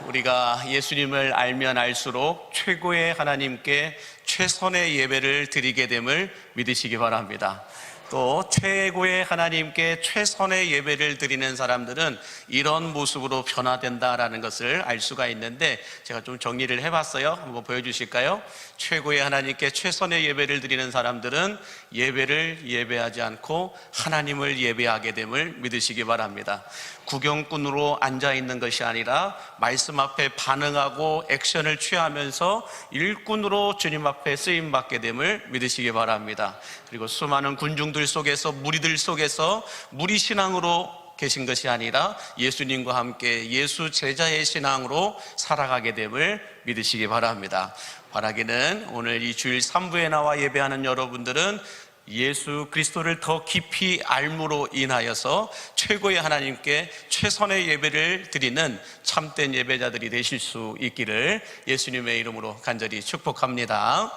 우리가 예수님을 알면 알수록 최고의 하나님께 최선의 예배를 드리게 됨을 믿으시기 바랍니다. 또 최고의 하나님께 최선의 예배를 드리는 사람들은 이런 모습으로 변화된다라는 것을 알 수가 있는데, 제가 좀 정리를 해봤어요. 한번 보여주실까요? 최고의 하나님께 최선의 예배를 드리는 사람들은 예배를 예배하지 않고 하나님을 예배하게 됨을 믿으시기 바랍니다. 구경꾼으로 앉아있는 것이 아니라 말씀 앞에 반응하고 액션을 취하면서 일꾼으로 주님 앞에 쓰임받게 됨을 믿으시기 바랍니다. 그리고 수많은 군중들 속에서, 무리들 속에서 무리신앙으로 계신 것이 아니라 예수님과 함께 예수 제자의 신앙으로 살아가게 됨을 믿으시기 바랍니다. 바라기는 오늘 이 주일 3부에 나와 예배하는 여러분들은 예수 그리스도를 더 깊이 알므로 인하여서 최고의 하나님께 최선의 예배를 드리는 참된 예배자들이 되실 수 있기를 예수님의 이름으로 간절히 축복합니다.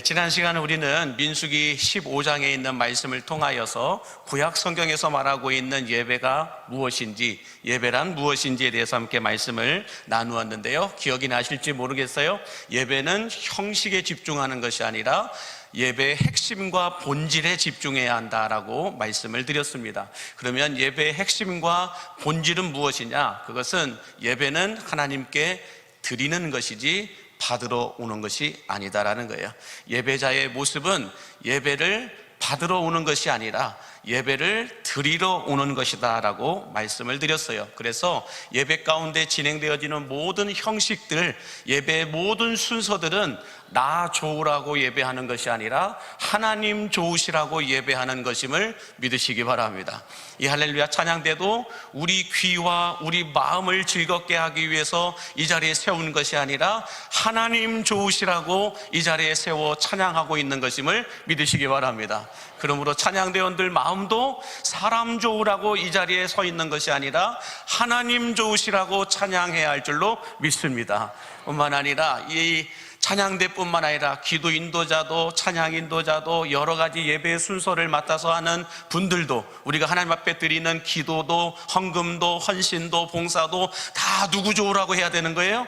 지난 시간에 우리는 민수기 15장에 있는 말씀을 통하여서 구약 성경에서 말하고 있는 예배가 무엇인지, 예배란 무엇인지에 대해서 함께 말씀을 나누었는데요. 기억이 나실지 모르겠어요. 예배는 형식에 집중하는 것이 아니라 예배의 핵심과 본질에 집중해야 한다라고 말씀을 드렸습니다. 그러면 예배의 핵심과 본질은 무엇이냐? 그것은 예배는 하나님께 드리는 것이지 받으러 오는 것이 아니다라는 거예요. 예배자의 모습은 예배를 받으러 오는 것이 아니라 예배를 드리러 오는 것이다 라고 말씀을 드렸어요. 그래서 예배 가운데 진행되어지는 모든 형식들, 예배의 모든 순서들은 나 좋으라고 예배하는 것이 아니라 하나님 좋으시라고 예배하는 것임을 믿으시기 바랍니다. 이 할렐루야 찬양대도 우리 귀와 우리 마음을 즐겁게 하기 위해서 이 자리에 세운 것이 아니라 하나님 좋으시라고 이 자리에 세워 찬양하고 있는 것임을 믿으시기 바랍니다. 그러므로 찬양대원들 마음도 사람 좋으라고 이 자리에 서 있는 것이 아니라 하나님 좋으시라고 찬양해야 할 줄로 믿습니다. 뿐만 아니라 이 찬양대뿐만 아니라 기도 인도자도, 찬양 인도자도, 여러 가지 예배의 순서를 맡아서 하는 분들도, 우리가 하나님 앞에 드리는 기도도, 헌금도, 헌신도, 봉사도 다 누구 좋으라고 해야 되는 거예요?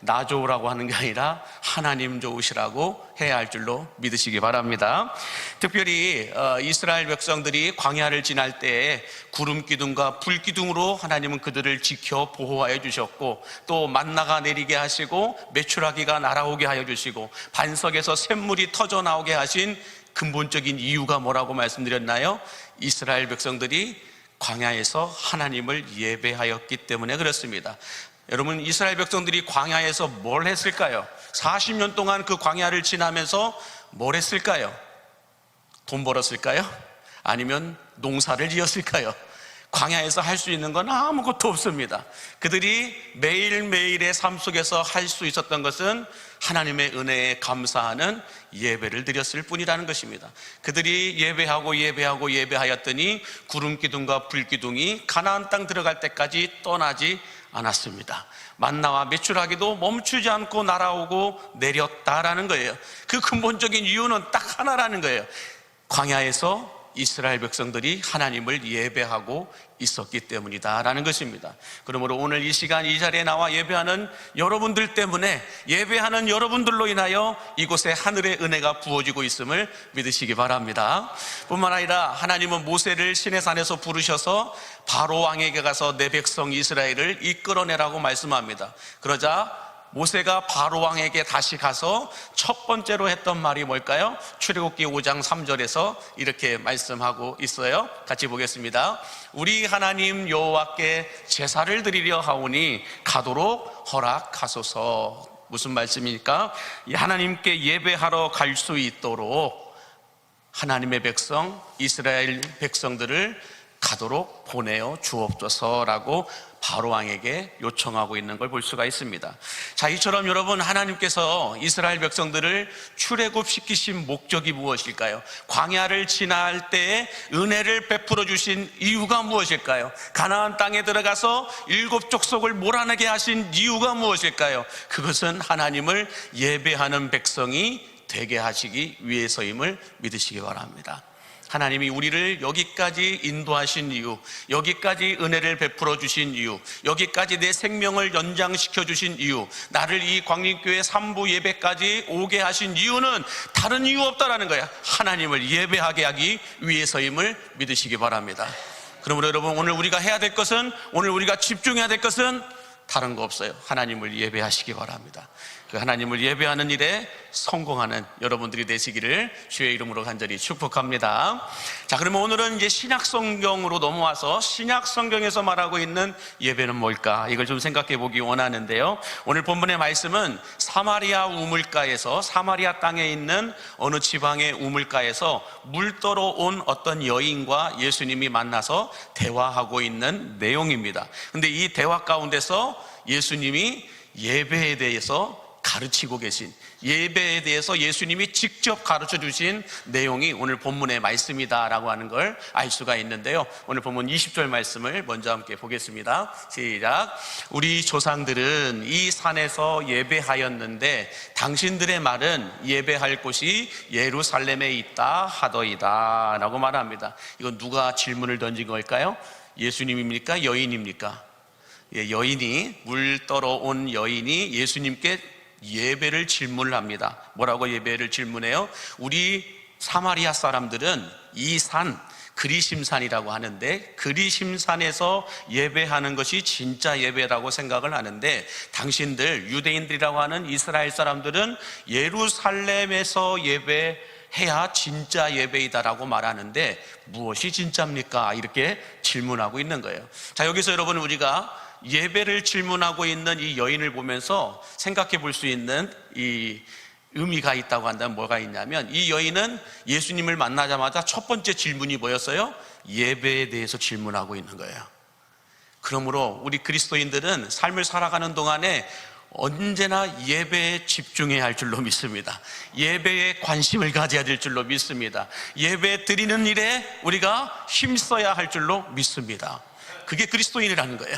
나 좋으라고 하는 게 아니라 하나님 좋으시라고 해야 할 줄로 믿으시기 바랍니다. 특별히 이스라엘 백성들이 광야를 지날 때에 구름 기둥과 불 기둥으로 하나님은 그들을 지켜 보호하여 주셨고, 또 만나가 내리게 하시고 메추라기가 날아오게 하여 주시고 반석에서 샘물이 터져 나오게 하신 근본적인 이유가 뭐라고 말씀드렸나요? 이스라엘 백성들이 광야에서 하나님을 예배하였기 때문에 그렇습니다. 여러분, 이스라엘 백성들이 광야에서 뭘 했을까요? 40년 동안 그 광야를 지나면서 뭘 했을까요? 돈 벌었을까요? 아니면 농사를 지었을까요? 광야에서 할 수 있는 건 아무것도 없습니다. 그들이 매일매일의 삶 속에서 할 수 있었던 것은 하나님의 은혜에 감사하는 예배를 드렸을 뿐이라는 것입니다. 그들이 예배하였더니 구름 기둥과 불 기둥이 가나안 땅 들어갈 때까지 떠나지 않았습니다. 만나와 메추라기도 멈추지 않고 날아오고 내렸다라는 거예요. 그 근본적인 이유는 딱 하나라는 거예요. 광야에서 이스라엘 백성들이 하나님을 예배하고 있었기 때문이다라는 것입니다. 그러므로 오늘 이 시간 이 자리에 나와 예배하는 여러분들 때문에, 예배하는 여러분들로 인하여 이곳에 하늘의 은혜가 부어지고 있음을 믿으시기 바랍니다. 뿐만 아니라 하나님은 모세를 시내산에서 부르셔서 바로 왕에게 가서 내 백성 이스라엘을 이끌어내라고 말씀합니다. 그러자 모세가 바로 왕에게 다시 가서 첫 번째로 했던 말이 뭘까요? 출애굽기 5장 3절에서 이렇게 말씀하고 있어요. 같이 보겠습니다. 우리 하나님 여호와께 제사를 드리려 하오니 가도록 허락하소서. 무슨 말씀입니까? 하나님께 예배하러 갈 수 있도록 하나님의 백성, 이스라엘 백성들을 가도록 보내어 주옵소서라고 바로 왕에게 요청하고 있는 걸 볼 수가 있습니다. 자, 이처럼 여러분, 하나님께서 이스라엘 백성들을 출애굽시키신 목적이 무엇일까요? 광야를 지날 때에 은혜를 베풀어 주신 이유가 무엇일까요? 가나안 땅에 들어가서 7 족속을 몰아내게 하신 이유가 무엇일까요? 그것은 하나님을 예배하는 백성이 되게 하시기 위해서임을 믿으시기 바랍니다. 하나님이 우리를 여기까지 인도하신 이유, 여기까지 은혜를 베풀어 주신 이유, 여기까지 내 생명을 연장시켜 주신 이유, 나를 이 광림교회 3부 예배까지 오게 하신 이유는 다른 이유 없다라는 거야. 하나님을 예배하게 하기 위해서임을 믿으시기 바랍니다. 그러므로 여러분, 오늘 우리가 해야 될 것은, 오늘 우리가 집중해야 될 것은 다른 거 없어요. 하나님을 예배하시기 바랍니다. 그 하나님을 예배하는 일에 성공하는 여러분들이 되시기를 주의 이름으로 간절히 축복합니다. 자, 그러면 오늘은 이제 신약 성경으로 넘어와서 신약 성경에서 말하고 있는 예배는 뭘까? 이걸 좀 생각해 보기 원하는데요. 오늘 본문의 말씀은 사마리아 우물가에서, 사마리아 땅에 있는 어느 지방의 우물가에서 물 떠러 온 어떤 여인과 예수님이 만나서 대화하고 있는 내용입니다. 근데 이 대화 가운데서 예수님이 예배에 대해서 가르치고 계신, 예배에 대해서 예수님이 직접 가르쳐 주신 내용이 오늘 본문의 말씀이다라고 하는 걸 알 수가 있는데요. 오늘 본문 20절 말씀을 먼저 함께 보겠습니다. 시작. 우리 조상들은 이 산에서 예배하였는데 당신들의 말은 예배할 곳이 예루살렘에 있다 하더이다 라고 말합니다. 이건 누가 질문을 던진 걸까요? 예수님입니까? 여인입니까? 여인이, 물 떠러 온 여인이 예수님께 예배를 질문을 합니다. 뭐라고 예배를 질문해요? 우리 사마리아 사람들은 이 산, 그리심산이라고 하는데, 그리심산에서 예배하는 것이 진짜 예배라고 생각을 하는데, 당신들 유대인들이라고 하는 이스라엘 사람들은 예루살렘에서 예배해야 진짜 예배이다라고 말하는데 무엇이 진짜입니까? 이렇게 질문하고 있는 거예요. 자, 여기서 여러분, 우리가 예배를 질문하고 있는 이 여인을 보면서 생각해 볼 수 있는 이 의미가 있다고 한다면 뭐가 있냐면, 이 여인은 예수님을 만나자마자 첫 번째 질문이 뭐였어요? 예배에 대해서 질문하고 있는 거예요. 그러므로 우리 그리스도인들은 삶을 살아가는 동안에 언제나 예배에 집중해야 할 줄로 믿습니다. 예배에 관심을 가져야 될 줄로 믿습니다. 예배 드리는 일에 우리가 힘써야 할 줄로 믿습니다. 그게 그리스도인이라는 거예요.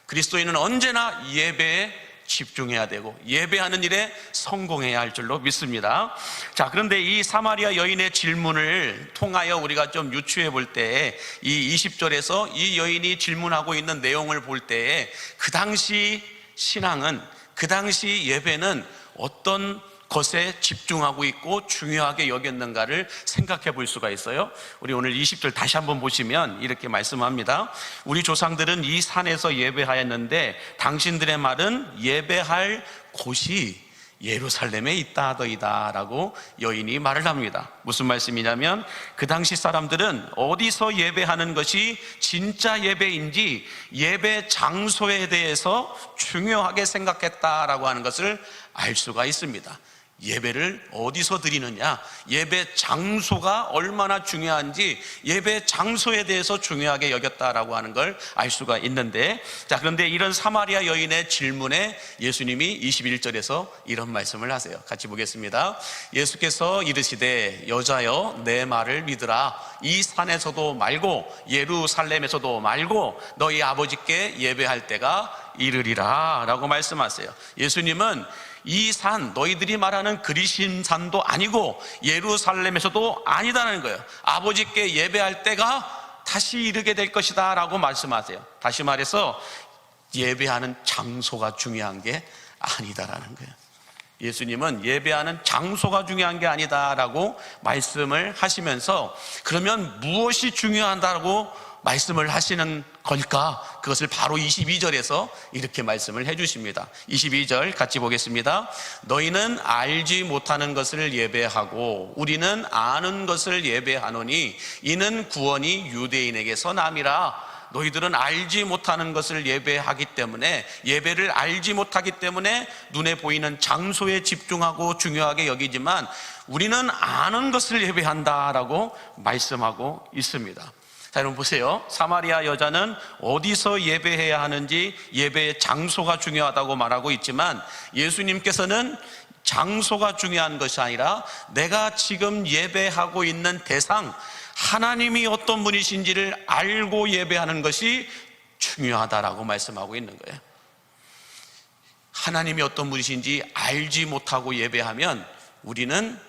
그리스도인은 언제나 예배에 집중해야 되고 예배하는 일에 성공해야 할 줄로 믿습니다. 자, 그런데 이 사마리아 여인의 질문을 통하여 우리가 좀 유추해 볼 때, 이 20절에서 이 여인이 질문하고 있는 내용을 볼 때, 그 당시 신앙은, 그 당시 예배는 어떤 것에 집중하고 있고 중요하게 여겼는가를 생각해 볼 수가 있어요. 우리 오늘 20절 다시 한번 보시면 이렇게 말씀합니다. 우리 조상들은 이 산에서 예배하였는데 당신들의 말은 예배할 곳이 예루살렘에 있다 하더이다 라고 여인이 말을 합니다. 무슨 말씀이냐면, 그 당시 사람들은 어디서 예배하는 것이 진짜 예배인지 예배 장소에 대해서 중요하게 생각했다라고 하는 것을 알 수가 있습니다. 예배를 어디서 드리느냐, 예배 장소가 얼마나 중요한지 예배 장소에 대해서 중요하게 여겼다라고 하는 걸 알 수가 있는데, 자, 그런데 이런 사마리아 여인의 질문에 예수님이 21절에서 이런 말씀을 하세요. 같이 보겠습니다. 예수께서 이르시되 여자여 내 말을 믿으라. 이 산에서도 말고 예루살렘에서도 말고 너희 아버지께 예배할 때가 이르리라 라고 말씀하세요. 예수님은 이 산, 너희들이 말하는 그리심산도 아니고 예루살렘에서도 아니다는 거예요. 아버지께 예배할 때가 다시 이르게 될 것이다 라고 말씀하세요. 다시 말해서 예배하는 장소가 중요한 게 아니다라는 거예요. 예수님은 예배하는 장소가 중요한 게 아니다라고 말씀을 하시면서, 그러면 무엇이 중요하다고 말씀을 하시는 걸까? 그것을 바로 22절에서 이렇게 말씀을 해주십니다. 22절 같이 보겠습니다. 너희는 알지 못하는 것을 예배하고 우리는 아는 것을 예배하노니 이는 구원이 유대인에게서 남이라. 너희들은 알지 못하는 것을 예배하기 때문에, 예배를 알지 못하기 때문에 눈에 보이는 장소에 집중하고 중요하게 여기지만 우리는 아는 것을 예배한다라고 말씀하고 있습니다. 자, 여러분 보세요. 사마리아 여자는 어디서 예배해야 하는지 예배의 장소가 중요하다고 말하고 있지만, 예수님께서는 장소가 중요한 것이 아니라 내가 지금 예배하고 있는 대상, 하나님이 어떤 분이신지를 알고 예배하는 것이 중요하다라고 말씀하고 있는 거예요. 하나님이 어떤 분이신지 알지 못하고 예배하면 우리는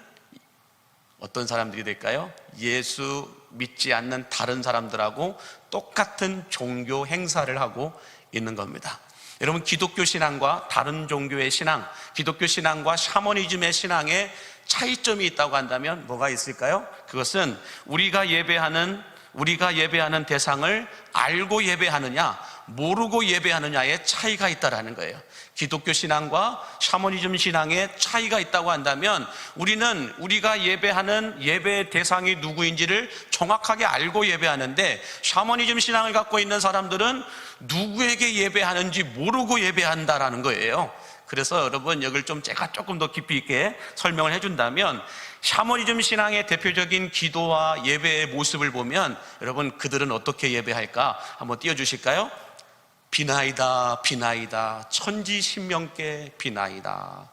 어떤 사람들이 될까요? 예수 믿지 않는 다른 사람들하고 똑같은 종교 행사를 하고 있는 겁니다. 여러분, 기독교 신앙과 다른 종교의 신앙, 기독교 신앙과 샤머니즘의 신앙에 차이점이 있다고 한다면 뭐가 있을까요? 그것은 우리가 예배하는 대상을 알고 예배하느냐, 모르고 예배하느냐의 차이가 있다라는 거예요. 기독교 신앙과 샤머니즘 신앙에 차이가 있다고 한다면 우리는 우리가 예배하는 예배의 대상이 누구인지를 정확하게 알고 예배하는데, 샤머니즘 신앙을 갖고 있는 사람들은 누구에게 예배하는지 모르고 예배한다라는 거예요. 그래서 여러분, 여기를 제가 조금 더 깊이 있게 설명을 해준다면, 샤머니즘 신앙의 대표적인 기도와 예배의 모습을 보면 여러분, 그들은 어떻게 예배할까? 한번 띄워주실까요? 비나이다 비나이다 천지신명께 비나이다.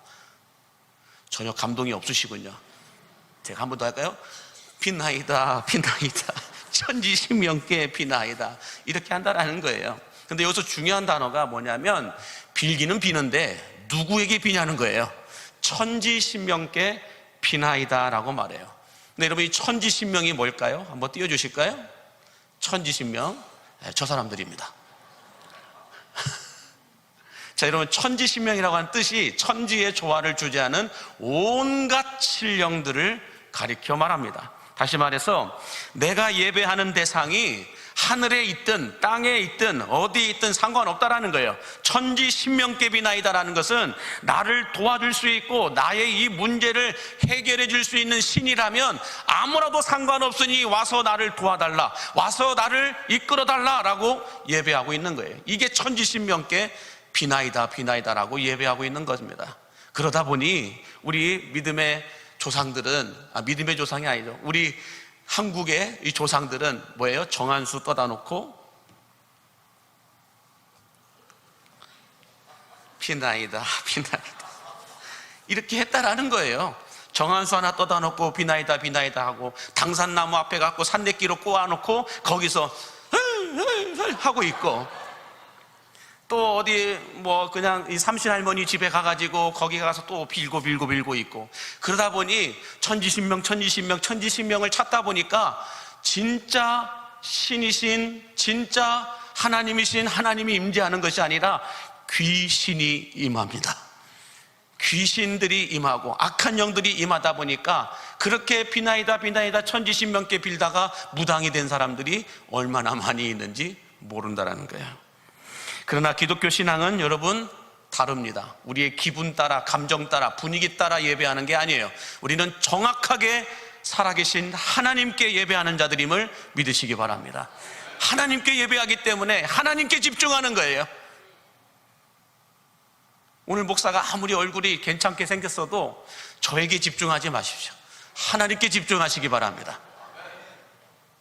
전혀 감동이 없으시군요. 제가 한 번 더 할까요? 비나이다 비나이다 천지신명께 비나이다. 이렇게 한다라는 거예요. 근데 여기서 중요한 단어가 뭐냐면, 빌기는 비는데 누구에게 비냐는 거예요. 천지신명께 비나이다 라고 말해요. 근데 여러분, 이 천지신명이 뭘까요? 한번 띄워주실까요? 천지신명, 저 사람들입니다. 자, 여러분, 천지신명이라고 하는 뜻이 천지의 조화를 주재하는 온갖 신령들을 가리켜 말합니다. 다시 말해서 내가 예배하는 대상이 하늘에 있든 땅에 있든 어디에 있든 상관없다라는 거예요. 천지신명께 비나이다라는 것은 나를 도와줄 수 있고 나의 이 문제를 해결해 줄 수 있는 신이라면 아무라도 상관없으니 와서 나를 도와달라, 와서 나를 이끌어달라라고 예배하고 있는 거예요. 이게 천지신명께 비나이다 비나이다라고 예배하고 있는 것입니다. 그러다 보니 우리 믿음의 조상들은, 믿음의 조상이 아니죠, 우리 한국의 이 조상들은 뭐예요? 정한수 떠다 놓고 비나이다 비나이다 이렇게 했다라는 거예요. 정한수 하나 떠다 놓고 비나이다 비나이다 하고, 당산나무 앞에 갖고 산내기로 꼬아 놓고 거기서 하고 있고, 또 어디 그냥 이 삼신 할머니 집에 가가지고 거기 가서 또 빌고 있고, 그러다 보니 천지신명을 찾다 보니까 진짜 신이신, 진짜 하나님이신 하나님이 임재하는 것이 아니라 귀신이 임합니다. 귀신들이 임하고 악한 영들이 임하다 보니까 그렇게 비나이다 비나이다 천지신명께 빌다가 무당이 된 사람들이 얼마나 많이 있는지 모른다라는 거예요. 그러나 기독교 신앙은 여러분 다릅니다. 우리의 기분 따라, 감정 따라, 분위기 따라 예배하는 게 아니에요. 우리는 정확하게 살아계신 하나님께 예배하는 자들임을 믿으시기 바랍니다. 하나님께 예배하기 때문에 하나님께 집중하는 거예요. 오늘 목사가 아무리 얼굴이 괜찮게 생겼어도 저에게 집중하지 마십시오. 하나님께 집중하시기 바랍니다.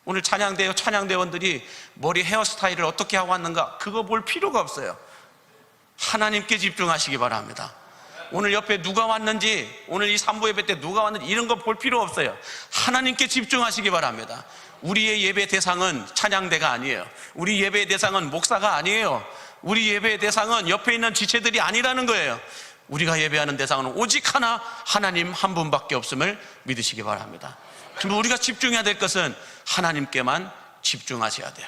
오늘 찬양대원들이 머리 헤어스타일을 어떻게 하고 왔는가, 그거 볼 필요가 없어요. 하나님께 집중하시기 바랍니다. 오늘 옆에 누가 왔는지, 오늘 이 삼부 예배 때 누가 왔는지 이런 거 볼 필요 없어요. 하나님께 집중하시기 바랍니다. 우리의 예배 대상은 찬양대가 아니에요. 우리 예배의 대상은 목사가 아니에요. 우리 예배의 대상은 옆에 있는 지체들이 아니라는 거예요. 우리가 예배하는 대상은 오직 하나님 한 분밖에 없음을 믿으시기 바랍니다. 그럼 우리가 집중해야 될 것은 하나님께만 집중하셔야 돼요.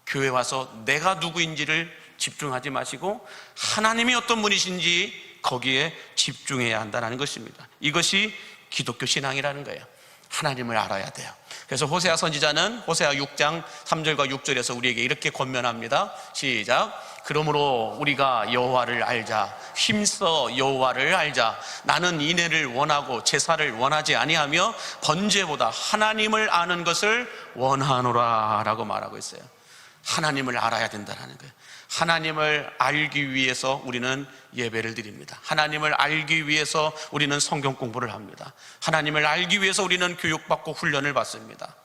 교회 와서 내가 누구인지를 집중하지 마시고 하나님이 어떤 분이신지 거기에 집중해야 한다는 것입니다. 이것이 기독교 신앙이라는 거예요. 하나님을 알아야 돼요. 그래서 호세아 선지자는 호세아 6장 3절과 6절에서 우리에게 이렇게 권면합니다. 시작. 그러므로 우리가 여호와를 알자. 힘써 여호와를 알자. 나는 인애를 원하고 제사를 원하지 아니하며 번제보다 하나님을 아는 것을 원하노라 라고 말하고 있어요. 하나님을 알아야 된다는 거예요. 하나님을 알기 위해서 우리는 예배를 드립니다. 하나님을 알기 위해서 우리는 성경 공부를 합니다. 하나님을 알기 위해서 우리는 교육받고 훈련을 받습니다.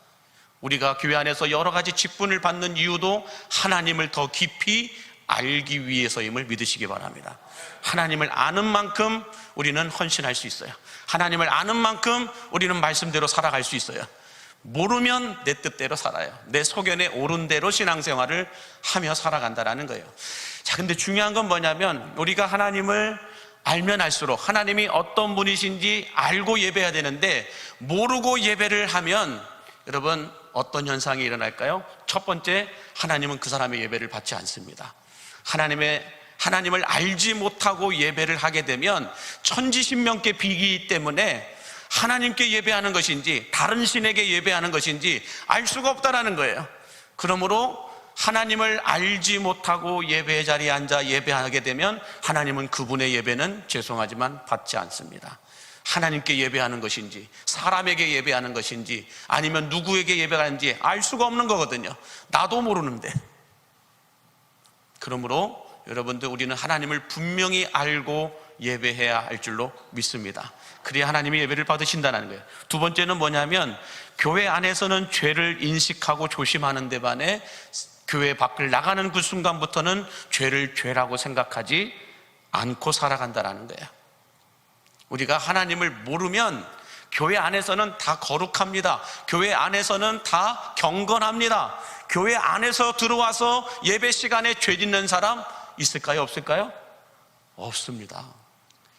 우리가 교회 안에서 여러 가지 직분을 받는 이유도 하나님을 더 깊이 알기 위해서임을 믿으시기 바랍니다. 하나님을 아는 만큼 우리는 헌신할 수 있어요. 하나님을 아는 만큼 우리는 말씀대로 살아갈 수 있어요. 모르면 내 뜻대로 살아요. 내 소견에 옳은 대로 신앙생활을 하며 살아간다는 거예요. 자, 근데 중요한 건 뭐냐면 우리가 하나님을 알면 알수록 하나님이 어떤 분이신지 알고 예배해야 되는데, 모르고 예배를 하면 여러분 어떤 현상이 일어날까요? 첫 번째, 하나님은 그 사람의 예배를 받지 않습니다. 하나님을 알지 못하고 예배를 하게 되면 천지신명께 비기기 때문에 하나님께 예배하는 것인지 다른 신에게 예배하는 것인지 알 수가 없다라는 거예요. 그러므로 하나님을 알지 못하고 예배의 자리에 앉아 예배하게 되면 하나님은 그분의 예배는 죄송하지만 받지 않습니다. 하나님께 예배하는 것인지 사람에게 예배하는 것인지 아니면 누구에게 예배하는지 알 수가 없는 거거든요. 나도 모르는데. 그러므로 여러분들, 우리는 하나님을 분명히 알고 예배해야 할 줄로 믿습니다. 그래야 하나님이 예배를 받으신다는 거예요. 두 번째는 뭐냐면, 교회 안에서는 죄를 인식하고 조심하는 데 반해 교회 밖을 나가는 그 순간부터는 죄를 죄라고 생각하지 않고 살아간다는 거예요. 우리가 하나님을 모르면 교회 안에서는 다 거룩합니다. 교회 안에서는 다 경건합니다. 교회 안에서 들어와서 예배 시간에 죄 짓는 사람 있을까요? 없을까요? 없습니다.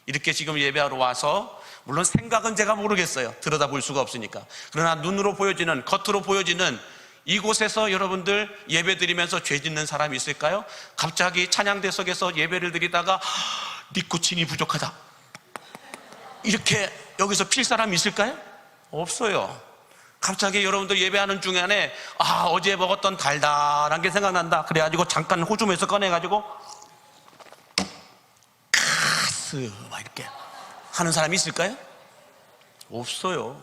이렇게 지금 예배하러 와서, 물론 생각은 제가 모르겠어요. 들여다볼 수가 없으니까. 그러나 눈으로 보여지는, 겉으로 보여지는 이곳에서 여러분들 예배 드리면서 죄 짓는 사람이 있을까요? 갑자기 찬양대 속에서 예배를 드리다가 니코틴이 부족하다, 이렇게 여기서 필 사람이 있을까요? 없어요. 갑자기 여러분들 예배하는 중간에 어제 먹었던 달달한 게 생각난다, 그래가지고 잠깐 호주머니에서 꺼내가지고 카스 막 이렇게 하는 사람이 있을까요? 없어요.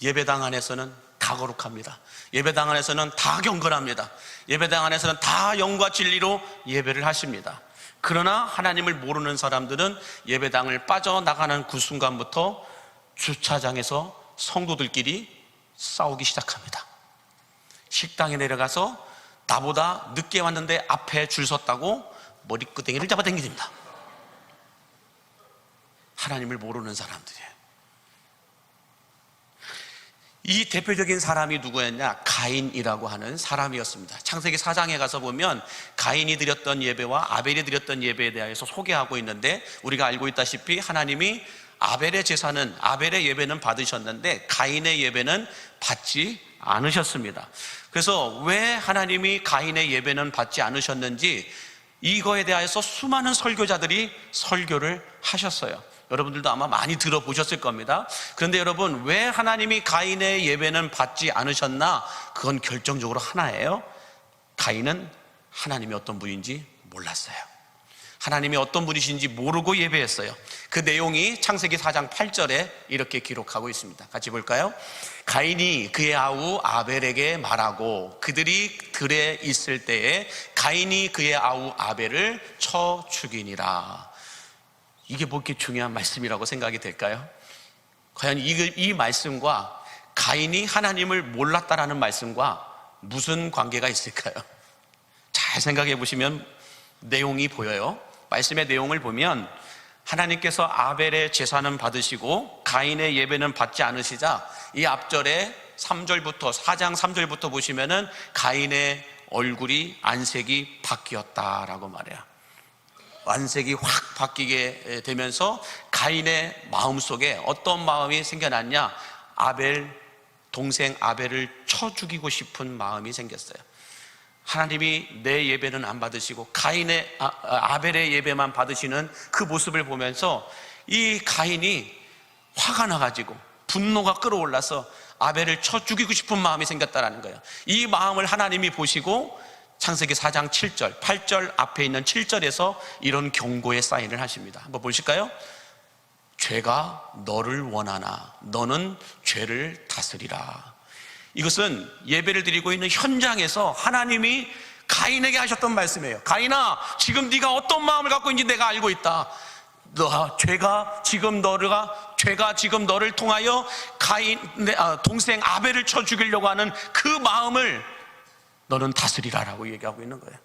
예배당 안에서는 다 거룩합니다. 예배당 안에서는 다 경건합니다. 예배당 안에서는 다 영과 진리로 예배를 하십니다. 그러나 하나님을 모르는 사람들은 예배당을 빠져나가는 그 순간부터 주차장에서 성도들끼리 싸우기 시작합니다. 식당에 내려가서 나보다 늦게 왔는데 앞에 줄 섰다고 머리끄댕이를 잡아당깁니다. 하나님을 모르는 사람들이에요. 이 대표적인 사람이 누구였냐? 가인이라고 하는 사람이었습니다. 창세기 4장에 가서 보면 가인이 드렸던 예배와 아벨이 드렸던 예배에 대해서 소개하고 있는데, 우리가 알고 있다시피 하나님이 아벨의 제사는, 아벨의 예배는 받으셨는데 가인의 예배는 받지 않으셨습니다. 그래서 왜 하나님이 가인의 예배는 받지 않으셨는지 이거에 대해서 수많은 설교자들이 설교를 하셨어요. 여러분들도 아마 많이 들어보셨을 겁니다. 그런데 여러분, 왜 하나님이 가인의 예배는 받지 않으셨나? 그건 결정적으로 하나예요. 가인은 하나님이 어떤 분인지 몰랐어요. 하나님이 어떤 분이신지 모르고 예배했어요. 그 내용이 창세기 4장 8절에 이렇게 기록하고 있습니다. 같이 볼까요? 가인이 그의 아우 아벨에게 말하고 그들이 들에 있을 때에 가인이 그의 아우 아벨을 쳐 죽이니라. 이게 뭐 이렇게 중요한 말씀이라고 생각이 될까요? 과연 이 말씀과 가인이 하나님을 몰랐다라는 말씀과 무슨 관계가 있을까요? 잘 생각해 보시면 내용이 보여요. 말씀의 내용을 보면 하나님께서 아벨의 제사는 받으시고 가인의 예배는 받지 않으시자 이 앞절에 3절부터 4장 3절부터 보시면은 가인의 얼굴이 안색이 바뀌었다라고 말해요. 안색이 확 바뀌게 되면서 가인의 마음속에 어떤 마음이 생겨났냐? 동생 아벨을 쳐 죽이고 싶은 마음이 생겼어요. 하나님이 내 예배는 안 받으시고 아벨의 예배만 받으시는 그 모습을 보면서 이 가인이 화가 나가지고 분노가 끌어올라서 아벨을 쳐 죽이고 싶은 마음이 생겼다는 거예요. 이 마음을 하나님이 보시고 창세기 4장 7절, 8절 앞에 있는 7절에서 이런 경고의 사인을 하십니다. 한번 보실까요? 죄가 너를 원하나 너는 죄를 다스리라. 이것은 예배를 드리고 있는 현장에서 하나님이 가인에게 하셨던 말씀이에요. 가인아, 지금 네가 어떤 마음을 갖고 있는지 내가 알고 있다. 죄가 지금 너를 통하여 동생 아벨을 쳐 죽이려고 하는 그 마음을 너는 다스리라라고 얘기하고 있는 거예요.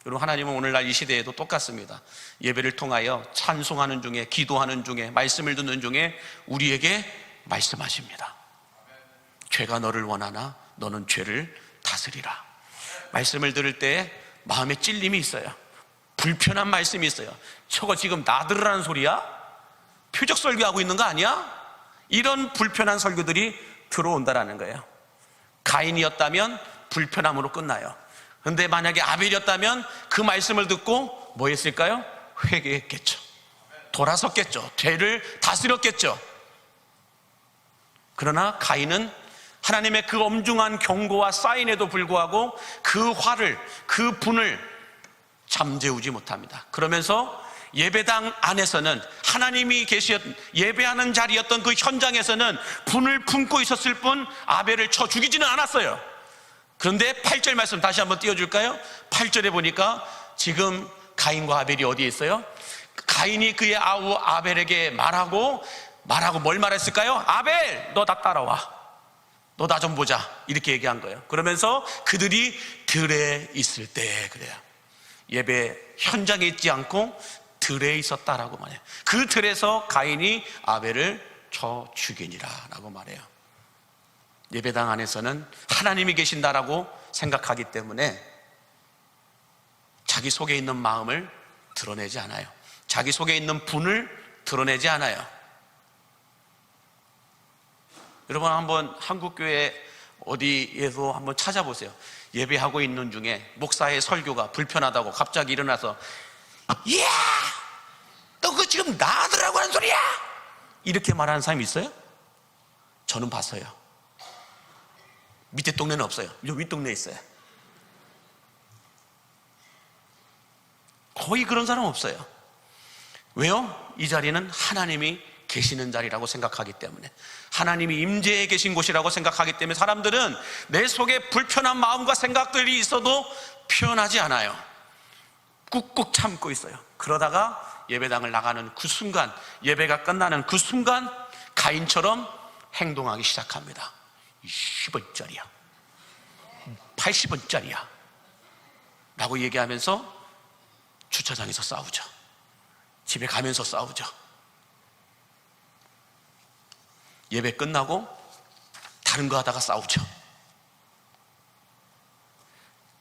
그리고 하나님은 오늘날 이 시대에도 똑같습니다. 예배를 통하여 찬송하는 중에, 기도하는 중에, 말씀을 듣는 중에 우리에게 말씀하십니다. 죄가 너를 원하나 너는 죄를 다스리라. 말씀을 들을 때 마음에 찔림이 있어요. 불편한 말씀이 있어요. 저거 지금 나들으라는 소리야? 표적 설교하고 있는 거 아니야? 이런 불편한 설교들이 들어온다라는 거예요. 가인이었다면 불편함으로 끝나요. 그런데 만약에 아벨이었다면 그 말씀을 듣고 뭐 했을까요? 회개했겠죠. 돌아섰겠죠. 죄를 다스렸겠죠. 그러나 가인은 하나님의 그 엄중한 경고와 사인에도 불구하고 그 화를, 그 분을 잠재우지 못합니다. 그러면서 예배당 안에서는 하나님이 예배하는 자리였던 그 현장에서는 분을 품고 있었을 뿐 아벨을 쳐 죽이지는 않았어요. 그런데 8절 말씀 다시 한번 띄워줄까요? 8절에 보니까 지금 가인과 아벨이 어디에 있어요? 가인이 그의 아우 아벨에게 말하고 뭘 말했을까요? 아벨, 너 나 따라와. 너 나 좀 보자. 이렇게 얘기한 거예요. 그러면서 그들이 들에 있을 때, 그래요. 예배 현장에 있지 않고 들에 있었다라고 말해요. 그 들에서 가인이 아벨을 쳐 죽이니라 라고 말해요. 예배당 안에서는 하나님이 계신다라고 생각하기 때문에 자기 속에 있는 마음을 드러내지 않아요. 자기 속에 있는 분을 드러내지 않아요. 여러분 한번 한국교회 어디에서 한번 찾아보세요. 예배하고 있는 중에 목사의 설교가 불편하다고 갑자기 일어나서 이야, 너 그거 지금 나들라고 하는 소리야! 이렇게 말하는 사람이 있어요? 저는 봤어요. 밑에 동네는 없어요. 윗동네에 있어요. 거의 그런 사람 없어요. 왜요? 이 자리는 하나님이 계시는 자리라고 생각하기 때문에, 하나님이 임재해 계신 곳이라고 생각하기 때문에 사람들은 내 속에 불편한 마음과 생각들이 있어도 표현하지 않아요. 꾹꾹 참고 있어요. 그러다가 예배당을 나가는 그 순간, 예배가 끝나는 그 순간 가인처럼 행동하기 시작합니다. 10원짜리야 80원짜리야 라고 얘기하면서 주차장에서 싸우죠. 집에 가면서 싸우죠. 예배 끝나고 다른 거 하다가 싸우죠.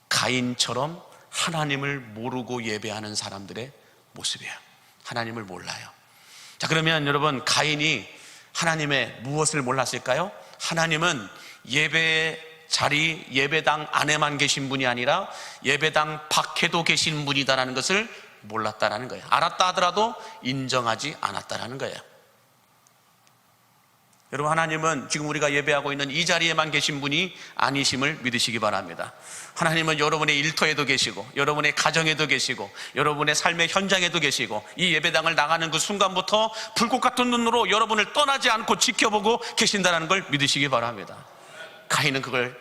가인처럼 하나님을 모르고 예배하는 사람들의 모습이에요. 하나님을 몰라요. 자, 그러면 여러분, 가인이 하나님의 무엇을 몰랐을까요? 하나님은 예배 자리, 예배당 안에만 계신 분이 아니라 예배당 밖에도 계신 분이다라는 것을 몰랐다라는 거예요. 알았다 하더라도 인정하지 않았다라는 거예요. 여러분, 하나님은 지금 우리가 예배하고 있는 이 자리에만 계신 분이 아니심을 믿으시기 바랍니다. 하나님은 여러분의 일터에도 계시고, 여러분의 가정에도 계시고, 여러분의 삶의 현장에도 계시고, 이 예배당을 나가는 그 순간부터 불꽃 같은 눈으로 여러분을 떠나지 않고 지켜보고 계신다는 걸 믿으시기 바랍니다. 가인은 그걸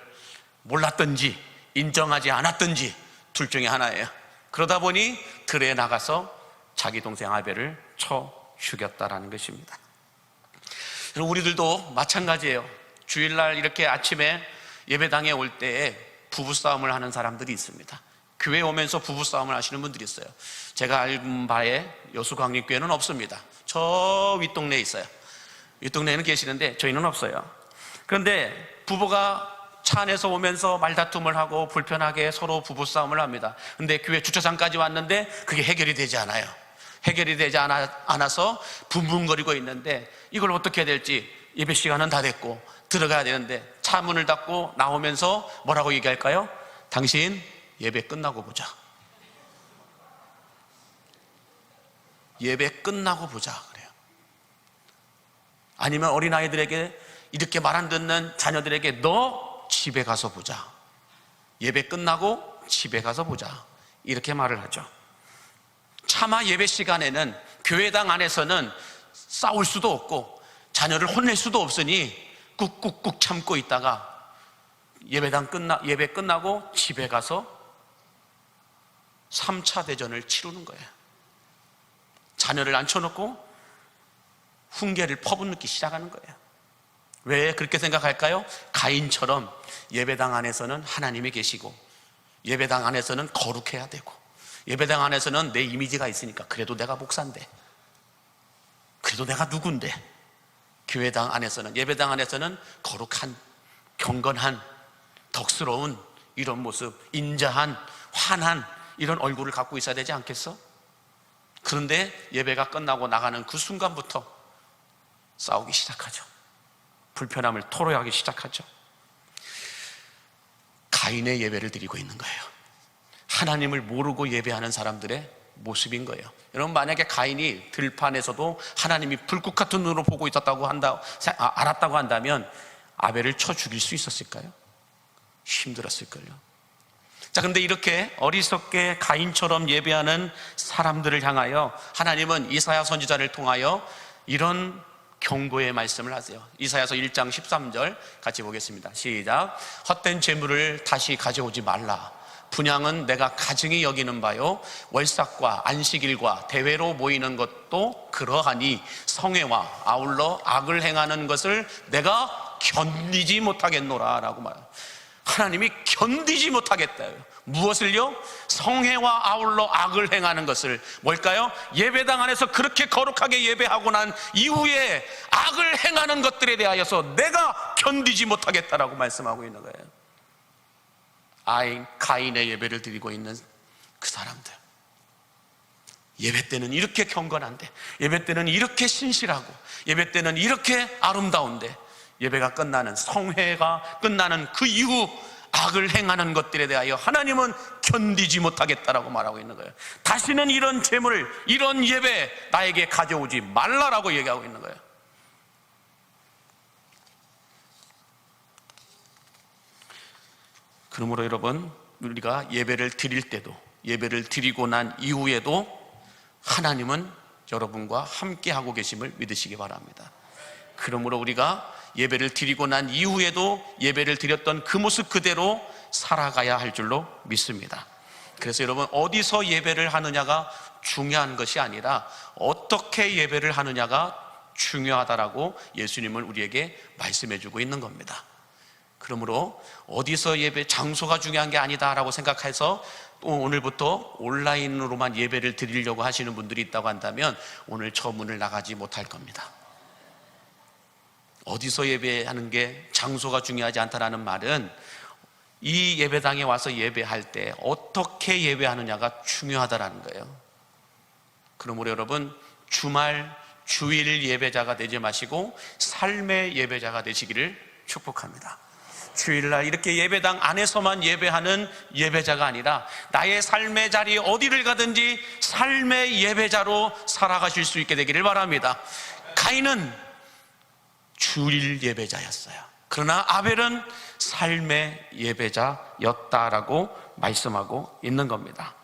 몰랐든지 인정하지 않았든지 둘 중에 하나예요. 그러다 보니 들에 나가서 자기 동생 아벨을 쳐 죽였다라는 것입니다. 우리들도 마찬가지예요. 주일날 이렇게 아침에 예배당에 올 때에 부부싸움을 하는 사람들이 있습니다. 교회에 오면서 부부싸움을 하시는 분들이 있어요. 제가 알는 바에 여수광립교회는 없습니다. 저 윗동네에 있어요. 윗동네에는 계시는데 저희는 없어요. 그런데 부부가 차 안에서 오면서 말다툼을 하고 불편하게 서로 부부싸움을 합니다. 그런데 교회 주차장까지 왔는데 그게 해결이 되지 않아요. 해결이 되지 않아서 붕붕거리고 있는데 이걸 어떻게 해야 될지, 예배 시간은 다 됐고 들어가야 되는데 차 문을 닫고 나오면서 뭐라고 얘기할까요? 당신 예배 끝나고 보자. 예배 끝나고 보자 그래요. 아니면 어린아이들에게 이렇게 말 안 듣는 자녀들에게 너 집에 가서 보자. 예배 끝나고 집에 가서 보자. 이렇게 말을 하죠. 차마 예배 시간에는 교회당 안에서는 싸울 수도 없고 자녀를 혼낼 수도 없으니 꾹꾹꾹 참고 있다가 예배 끝나고 집에 가서 3차 대전을 치르는 거예요. 자녀를 앉혀놓고 훈계를 퍼붓기 시작하는 거예요. 왜 그렇게 생각할까요? 가인처럼 예배당 안에서는 하나님이 계시고 예배당 안에서는 거룩해야 되고 예배당 안에서는 내 이미지가 있으니까 그래도 내가 목사인데, 그래도 내가 누군데, 교회당 안에서는, 예배당 안에서는 거룩한, 경건한, 덕스러운 이런 모습, 인자한, 환한 이런 얼굴을 갖고 있어야 되지 않겠어? 그런데 예배가 끝나고 나가는 그 순간부터 싸우기 시작하죠. 불편함을 토로하기 시작하죠. 가인의 예배를 드리고 있는 거예요. 하나님을 모르고 예배하는 사람들의 모습인 거예요. 여러분, 만약에 가인이 들판에서도 하나님이 불꽃 같은 눈으로 보고 있었다고 알았다고 한다면 아벨을 쳐 죽일 수 있었을까요? 힘들었을걸요. 자, 근데 이렇게 어리석게 가인처럼 예배하는 사람들을 향하여 하나님은 이사야 선지자를 통하여 이런 경고의 말씀을 하세요. 이사야서 1장 13절 같이 보겠습니다. 시작. 헛된 재물을 다시 가져오지 말라. 분향은 내가 가증히 여기는 바요, 월삭과 안식일과 대회로 모이는 것도 그러하니 성회와 아울러 악을 행하는 것을 내가 견디지 못하겠노라 라고 말해요. 하나님이 견디지 못하겠다요. 무엇을요? 성회와 아울러 악을 행하는 것을. 뭘까요? 예배당 안에서 그렇게 거룩하게 예배하고 난 이후에 악을 행하는 것들에 대하여서 내가 견디지 못하겠다라고 말씀하고 있는 거예요. 가인의 예배를 드리고 있는 그 사람들, 예배 때는 이렇게 경건한데, 예배 때는 이렇게 신실하고, 예배 때는 이렇게 아름다운데, 예배가 끝나는, 성회가 끝나는 그 이후 악을 행하는 것들에 대하여 하나님은 견디지 못하겠다라고 말하고 있는 거예요. 다시는 이런 재물을, 이런 예배 나에게 가져오지 말라라고 얘기하고 있는 거예요. 그러므로 여러분, 우리가 예배를 드릴 때도, 예배를 드리고 난 이후에도 하나님은 여러분과 함께 하고 계심을 믿으시기 바랍니다. 그러므로 우리가 예배를 드리고 난 이후에도 예배를 드렸던 그 모습 그대로 살아가야 할 줄로 믿습니다. 그래서 여러분, 어디서 예배를 하느냐가 중요한 것이 아니라 어떻게 예배를 하느냐가 중요하다라고 예수님은 우리에게 말씀해 주고 있는 겁니다. 그러므로 어디서 예배, 장소가 중요한 게 아니다라고 생각해서 또 오늘부터 온라인으로만 예배를 드리려고 하시는 분들이 있다고 한다면 오늘 저 문을 나가지 못할 겁니다. 어디서 예배하는 게 장소가 중요하지 않다라는 말은 이 예배당에 와서 예배할 때 어떻게 예배하느냐가 중요하다라는 거예요. 그러므로 여러분, 주말, 주일 예배자가 되지 마시고 삶의 예배자가 되시기를 축복합니다. 주일날 이렇게 예배당 안에서만 예배하는 예배자가 아니라 나의 삶의 자리 어디를 가든지 삶의 예배자로 살아가실 수 있게 되기를 바랍니다. 가인은 주일 예배자였어요. 그러나 아벨은 삶의 예배자였다라고 말씀하고 있는 겁니다.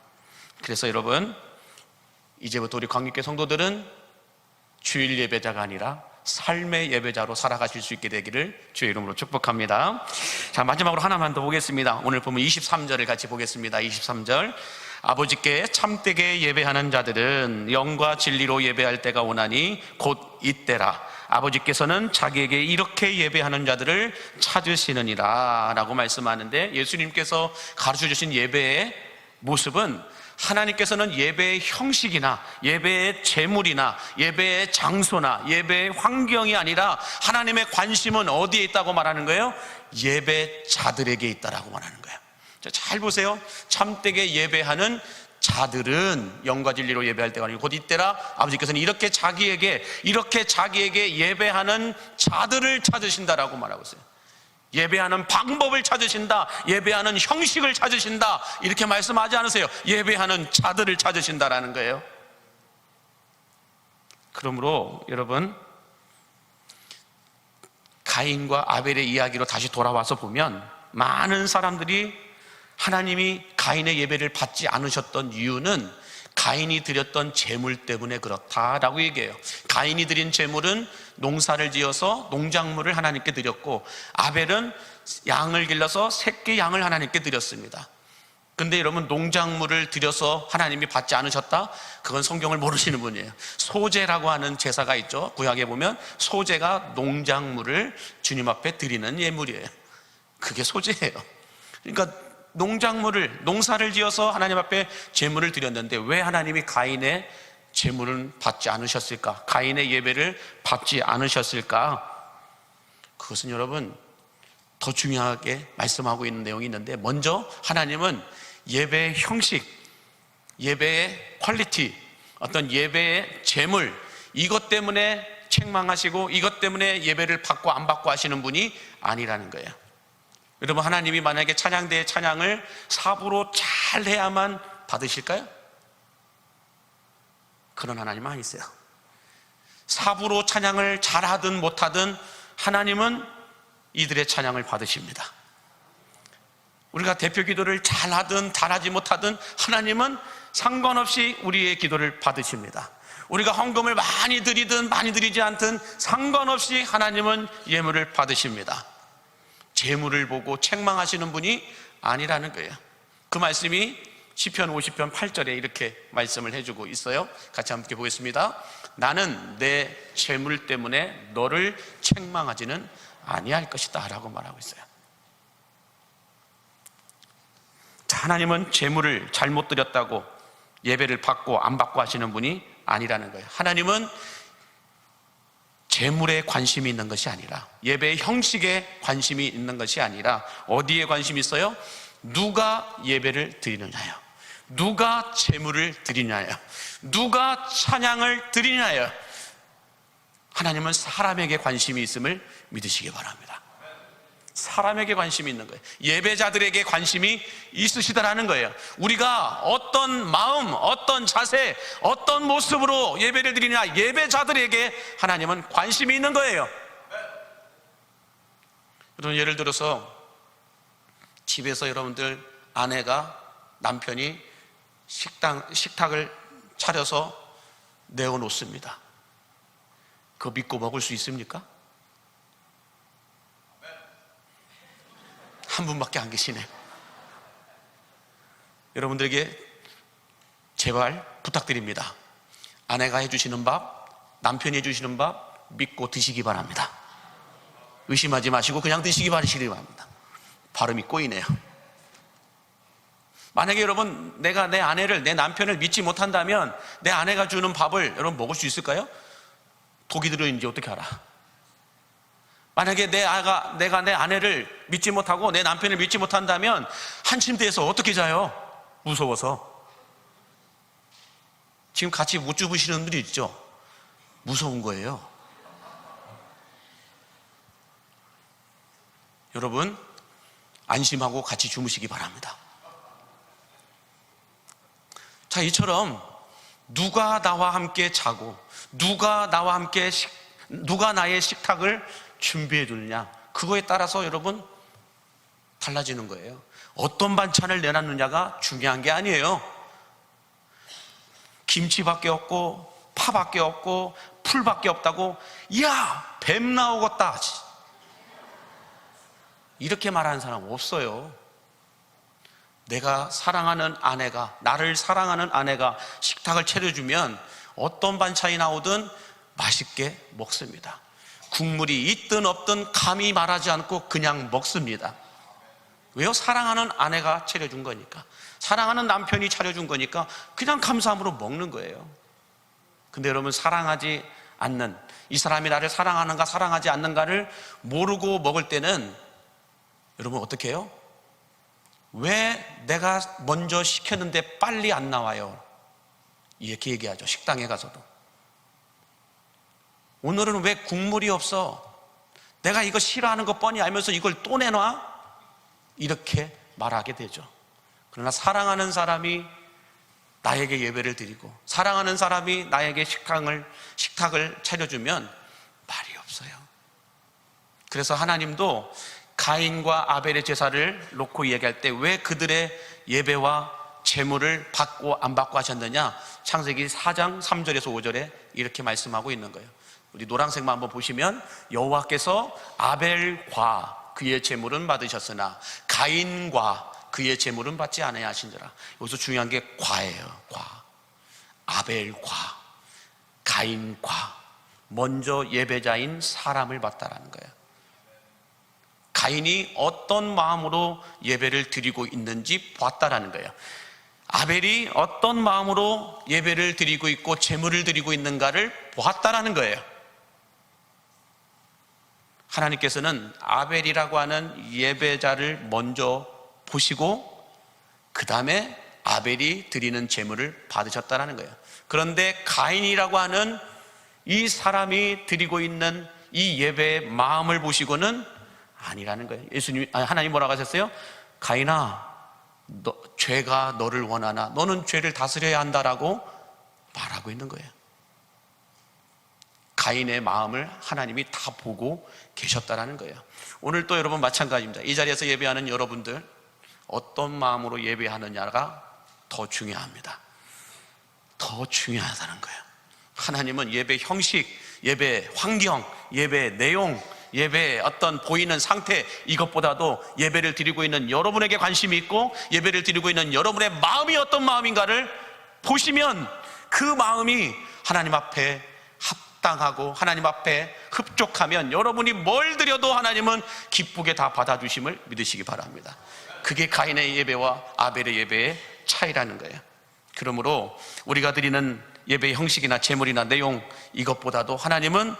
그래서 여러분, 이제부터 우리 광역교회 성도들은 주일 예배자가 아니라 삶의 예배자로 살아가실 수 있게 되기를 주의 이름으로 축복합니다. 자, 마지막으로 하나만 더 보겠습니다. 오늘 보면 23절을 같이 보겠습니다. 23절. 아버지께 참되게 예배하는 자들은 영과 진리로 예배할 때가 오나니 곧 이때라. 아버지께서는 자기에게 이렇게 예배하는 자들을 찾으시느니라 라고 말씀하는데, 예수님께서 가르쳐 주신 예배의 모습은 하나님께서는 예배의 형식이나 예배의 제물이나 예배의 장소나 예배의 환경이 아니라 하나님의 관심은 어디에 있다고 말하는 거예요? 예배자들에게 있다라고 말하는 거예요. 잘 보세요. 참되게 예배하는 자들은 영과 진리로 예배할 때가 아니고 곧 이때라. 아버지께서는 이렇게 자기에게 예배하는 자들을 찾으신다라고 말하고 있어요. 예배하는 방법을 찾으신다, 예배하는 형식을 찾으신다, 이렇게 말씀하지 않으세요. 예배하는 자들을 찾으신다라는 거예요. 그러므로 여러분, 가인과 아벨의 이야기로 다시 돌아와서 보면 많은 사람들이 하나님이 가인의 예배를 받지 않으셨던 이유는 가인이 드렸던 제물 때문에 그렇다라고 얘기해요. 가인이 드린 제물은 농사를 지어서 농작물을 하나님께 드렸고, 아벨은 양을 길러서 새끼 양을 하나님께 드렸습니다. 근데 여러분, 농작물을 드려서 하나님이 받지 않으셨다? 그건 성경을 모르시는 분이에요. 소제라고 하는 제사가 있죠. 구약에 보면 소제가 농작물을 주님 앞에 드리는 예물이에요. 그게 소제예요. 그러니까 농사를 지어서 하나님 앞에 제물을 드렸는데 왜 하나님이 가인의 제물은 받지 않으셨을까? 가인의 예배를 받지 않으셨을까? 그것은 여러분, 더 중요하게 말씀하고 있는 내용이 있는데, 먼저 하나님은 예배의 형식, 예배의 퀄리티, 어떤 예배의 재물, 이것 때문에 책망하시고 이것 때문에 예배를 받고 안 받고 하시는 분이 아니라는 거예요. 여러분, 하나님이 만약에 찬양대의 찬양을 사부로 잘 해야만 받으실까요? 그런 하나님은 아니세요. 사부로 찬양을 잘하든 못하든 하나님은 이들의 찬양을 받으십니다. 우리가 대표 기도를 잘하든 잘하지 못하든 하나님은 상관없이 우리의 기도를 받으십니다. 우리가 헌금을 많이 드리든 많이 드리지 않든 상관없이 하나님은 예물을 받으십니다. 재물을 보고 책망하시는 분이 아니라는 거예요. 그 말씀이 시편 50편 8절에 이렇게 말씀을 해주고 있어요. 같이 함께 보겠습니다. 나는 내 재물 때문에 너를 책망하지는 아니할 것이다 라고 말하고 있어요. 하나님은 재물을 잘못 드렸다고 예배를 받고 안 받고 하시는 분이 아니라는 거예요. 하나님은 재물에 관심이 있는 것이 아니라, 예배의 형식에 관심이 있는 것이 아니라 어디에 관심이 있어요? 누가 예배를 드리느냐요, 누가 재물을 드리냐요, 누가 찬양을 드리냐요. 하나님은 사람에게 관심이 있음을 믿으시기 바랍니다. 사람에게 관심이 있는 거예요. 예배자들에게 관심이 있으시다라는 거예요. 우리가 어떤 마음, 어떤 자세, 어떤 모습으로 예배를 드리냐, 예배자들에게 하나님은 관심이 있는 거예요. 여러분, 예를 들어서 집에서 여러분들 아내가, 남편이 식탁을 차려서 내어놓습니다. 그거 믿고 먹을 수 있습니까? 한 분밖에 안 계시네요. 여러분들에게 제발 부탁드립니다. 아내가 해주시는 밥, 남편이 해주시는 밥 믿고 드시기 바랍니다. 의심하지 마시고 그냥 드시기 바랍니다. 발음이 꼬이네요. 만약에 여러분, 내가 내 아내를, 내 남편을 믿지 못한다면 내 아내가 주는 밥을 여러분 먹을 수 있을까요? 독이 들어있는지 어떻게 알아? 만약에 내가 내 아내를 믿지 못하고 내 남편을 믿지 못한다면 한 침대에서 어떻게 자요? 무서워서. 지금 같이 못 주무시는 분들이 있죠? 무서운 거예요. 여러분, 안심하고 같이 주무시기 바랍니다. 자, 이처럼 누가 나와 함께 자고 누가 나의 식탁을 준비해 주느냐, 그거에 따라서 여러분 달라지는 거예요. 어떤 반찬을 내놨느냐가 중요한 게 아니에요. 김치밖에 없고 파밖에 없고 풀밖에 없다고 야, 뱀 나오겠다 이렇게 말하는 사람 없어요. 내가 사랑하는 아내가, 나를 사랑하는 아내가 식탁을 차려주면 어떤 반찬이 나오든 맛있게 먹습니다. 국물이 있든 없든 감히 말하지 않고 그냥 먹습니다. 왜요? 사랑하는 아내가 차려준 거니까, 사랑하는 남편이 차려준 거니까 그냥 감사함으로 먹는 거예요. 근데 여러분, 사랑하지 않는, 이 사람이 나를 사랑하는가 사랑하지 않는가를 모르고 먹을 때는 여러분 어떻게 해요? 왜 내가 먼저 시켰는데 빨리 안 나와요? 이렇게 얘기하죠. 식당에 가서도. 오늘은 왜 국물이 없어? 내가 이거 싫어하는 거 뻔히 알면서 이걸 또 내놔? 이렇게 말하게 되죠. 그러나 사랑하는 사람이 나에게 예배를 드리고 사랑하는 사람이 나에게 식탁을 차려주면 말이 없어요. 그래서 하나님도 가인과 아벨의 제사를 놓고 얘기할 때 왜 그들의 예배와 제물을 받고 안 받고 하셨느냐, 창세기 4장 3절에서 5절에 이렇게 말씀하고 있는 거예요. 우리 노란색만 한번 보시면, 여호와께서 아벨과 그의 제물은 받으셨으나 가인과 그의 제물은 받지 않아야 하신지라. 여기서 중요한 게 과예요. 과. 아벨과 가인과, 먼저 예배자인 사람을 받다라는 거예요. 가인이 어떤 마음으로 예배를 드리고 있는지 보았다라는 거예요. 아벨이 어떤 마음으로 예배를 드리고 있고 제물을 드리고 있는가를 보았다라는 거예요. 하나님께서는 아벨이라고 하는 예배자를 먼저 보시고 그 다음에 아벨이 드리는 제물을 받으셨다는 거예요. 그런데 가인이라고 하는 이 사람이 드리고 있는 이 예배의 마음을 보시고는 아니라는 거예요. 하나님 뭐라고 하셨어요? 가인아, 죄가 너를 원하나 너는 죄를 다스려야 한다라고 말하고 있는 거예요. 가인의 마음을 하나님이 다 보고 계셨다라는 거예요. 오늘 또 여러분 마찬가지입니다. 이 자리에서 예배하는 여러분들 어떤 마음으로 예배하느냐가 더 중요합니다. 더 중요하다는 거예요. 하나님은 예배 형식, 예배 환경, 예배 내용, 예배의 어떤 보이는 상태, 이것보다도 예배를 드리고 있는 여러분에게 관심이 있고 예배를 드리고 있는 여러분의 마음이 어떤 마음인가를 보시면 그 마음이 하나님 앞에 합당하고 하나님 앞에 흡족하면 여러분이 뭘 드려도 하나님은 기쁘게 다 받아주심을 믿으시기 바랍니다. 그게 가인의 예배와 아벨의 예배의 차이라는 거예요. 그러므로 우리가 드리는 예배의 형식이나 제물이나 내용, 이것보다도 하나님은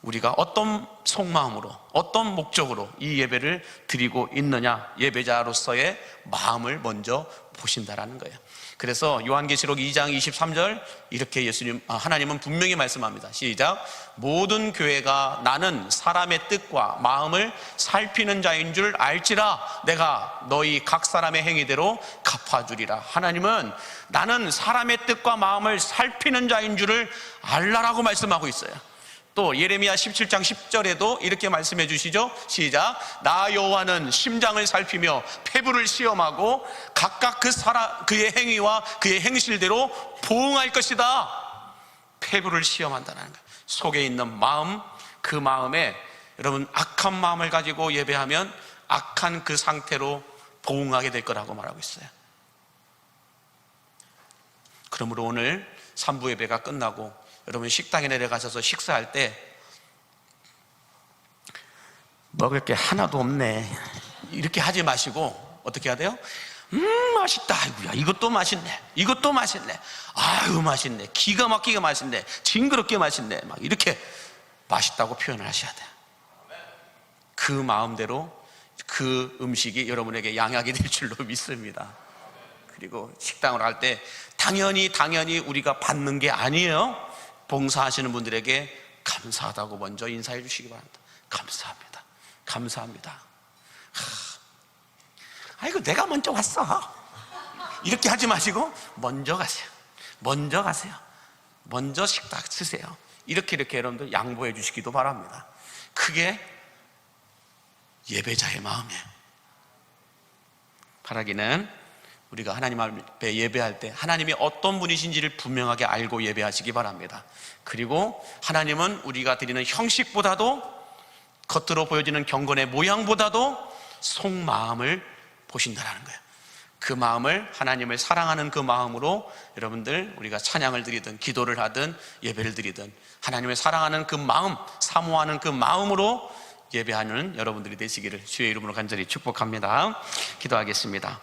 우리가 어떤 속마음으로, 어떤 목적으로 이 예배를 드리고 있느냐, 예배자로서의 마음을 먼저 보신다라는 거예요. 그래서 요한계시록 2장 23절 이렇게 하나님은 분명히 말씀합니다. 시작. 모든 교회가 나는 사람의 뜻과 마음을 살피는 자인 줄 알지라 내가 너희 각 사람의 행위대로 갚아주리라. 하나님은 나는 사람의 뜻과 마음을 살피는 자인 줄을 알라라고 말씀하고 있어요. 또 예레미야 17장 10절에도 이렇게 말씀해 주시죠. 시작. 나 여호와는 심장을 살피며 폐부를 시험하고 각각 그의 행위와 그의 행실대로 보응할 것이다. 폐부를 시험한다는 거예요. 속에 있는 마음, 그 마음에 여러분 악한 마음을 가지고 예배하면 악한 그 상태로 보응하게 될 거라고 말하고 있어요. 그러므로 오늘 3부 예배가 끝나고 여러분 식당에 내려가셔서 식사할 때 먹을 게 하나도 없네 이렇게 하지 마시고 어떻게 해야 돼요? 맛있다. 아이고야, 이것도 맛있네. 이것도 맛있네. 아유, 맛있네. 기가 막히게 맛있네. 징그럽게 맛있네. 막 이렇게 맛있다고 표현을 하셔야 돼요. 그 마음대로 그 음식이 여러분에게 양약이 될 줄로 믿습니다. 그리고 식당을 할 때 당연히 우리가 받는 게 아니에요. 봉사하시는 분들에게 감사하다고 먼저 인사해 주시기 바랍니다. 감사합니다. 감사합니다. 아이고, 내가 먼저 왔어. 이렇게 하지 마시고 먼저 가세요. 먼저 가세요. 먼저 식당 쓰세요. 이렇게 여러분들 양보해 주시기도 바랍니다. 그게 예배자의 마음이에요. 바라기는 우리가 하나님 앞에 예배할 때 하나님이 어떤 분이신지를 분명하게 알고 예배하시기 바랍니다. 그리고 하나님은 우리가 드리는 형식보다도 겉으로 보여지는 경건의 모양보다도 속마음을 보신다는 거예요. 그 마음을, 하나님을 사랑하는 그 마음으로 여러분들 우리가 찬양을 드리든 기도를 하든 예배를 드리든 하나님을 사랑하는 그 마음, 사모하는 그 마음으로 예배하는 여러분들이 되시기를 주의 이름으로 간절히 축복합니다. 기도하겠습니다.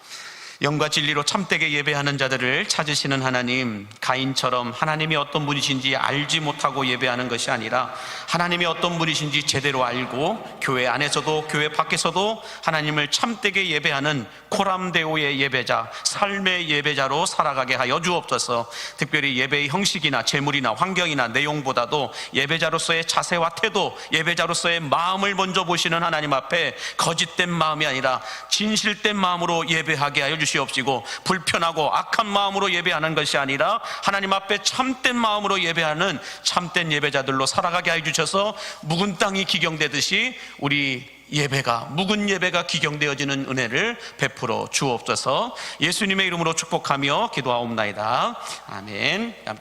영과 진리로 참되게 예배하는 자들을 찾으시는 하나님, 가인처럼 하나님이 어떤 분이신지 알지 못하고 예배하는 것이 아니라 하나님이 어떤 분이신지 제대로 알고 교회 안에서도 교회 밖에서도 하나님을 참되게 예배하는 코람데오의 예배자, 삶의 예배자로 살아가게 하여 주옵소서. 특별히 예배의 형식이나 제물이나 환경이나 내용보다도 예배자로서의 자세와 태도, 예배자로서의 마음을 먼저 보시는 하나님 앞에 거짓된 마음이 아니라 진실된 마음으로 예배하게 하여 주시옵소서. 없이고 불편하고 악한 마음으로 예배하는 것이 아니라 하나님 앞에 참된 마음으로 예배하는 참된 예배자들로 살아가게 하여 주셔서 묵은 땅이 기경되듯이 우리 예배가, 묵은 예배가 기경되어지는 은혜를 베풀어 주옵소서. 예수님의 이름으로 축복하며 기도하옵나이다. 아멘.